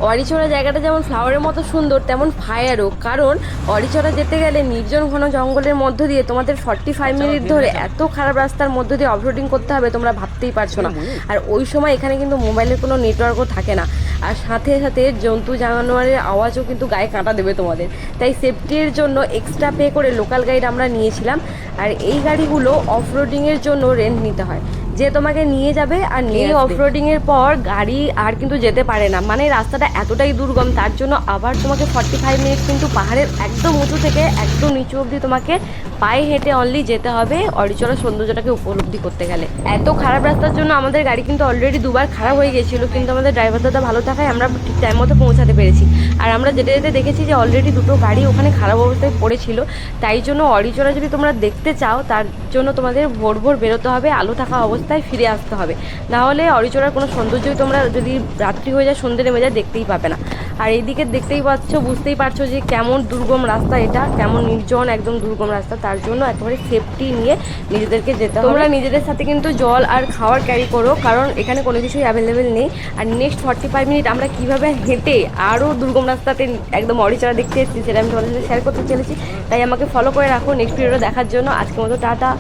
অরিচড়া জায়গাটা যেমন ফ্লাওয়ারের মতো সুন্দর, তেমন ফায়ারও। কারণ অরিচড়া যেতে গেলে নির্জন ঘন জঙ্গলের মধ্য দিয়ে তোমাদের 45 মিনিট ধরে এত খারাপ রাস্তার মধ্য দিয়ে অফরোডিং করতে হবে তোমরা ভাবতেই পারছো না। আর ওই সময় এখানে কিন্তু মোবাইলের কোনো নেটওয়ার্কও থাকে না, আর সাথে সাথে জন্তু জানোয়ারের আওয়াজও কিন্তু গায়ে কাঁটা দেবে তোমাদের। তাই সেফটির জন্য এক্সট্রা পে করে লোকাল গাইড আমরা নিয়েছিলাম। আর এই গাড়িগুলো অফরোডিংয়ের জন্য রেন্ট নিতে হয়, যে তোমাকে নিয়ে যাবে আর নিয়ে অফরোডিংয়ের পর গাড়ি আর কিন্তু যেতে পারে না। মানে রাস্তাটা এতটাই দুর্গম, তার জন্য আবার তোমাকে 45 মিনিট কিন্তু পাহাড়ের একদম উঁচু থেকে একদম নিচু অবধি তোমাকে পায়ে হেঁটে অনলি যেতে হবে অরিচড়ার সৌন্দর্যটাকে উপলব্ধি করতে গেলে। এত খারাপ রাস্তার জন্য আমাদের গাড়ি কিন্তু অলরেডি দুবার খারাপ হয়ে গেছিলো, কিন্তু আমাদের ড্রাইভার দাদা ভালো থাকায় আমরা ঠিক টাইম মতো পৌঁছাতে পেরেছি। আর আমরা যেতে যেতে দেখেছি যে অলরেডি দুটো গাড়ি ওখানে খারাপ অবস্থায় পড়েছিল। তাই জন্য অরিচড়া যদি তোমরা দেখতে চাও তার জন্য তোমাদের ভোর ভোর বেরোতে হবে, আলো থাকা অবস্থায় ফিরে আসতে হবে, নাহলে অরিচড়ার কোনো সৌন্দর্যই তোমরা যদি রাত্রি হয়ে যায় সন্ধ্যে নেমে যায় দেখতেই পাবে না। আর এইদিকে দেখতেই পাচ্ছ, বুঝতেই পারছো যে কেমন দুর্গম রাস্তা, এটা কেমন নির্জন একদম দুর্গম রাস্তা। তার জন্য একেবারে সেফটি নিয়ে নিজেদেরকে যেতে হবে। তোমরা নিজেদের সাথে কিন্তু জল আর খাওয়ার ক্যারি করো, কারণ এখানে কোনো কিছুই অ্যাভেলেবেল নেই। আর নেক্সট 45 মিনিট আমরা কীভাবে হেঁটে আরও দুর্গম রাস্তাতে একদম অরিচড়া দেখতে এসেছি সেটা আমি তোমাদের সাথে শেয়ার করতে চলেছি। তাই আমাকে ফলো করে রাখো নেক্সট ভিডিওটা দেখার জন্য। আজকের মতো টাটা।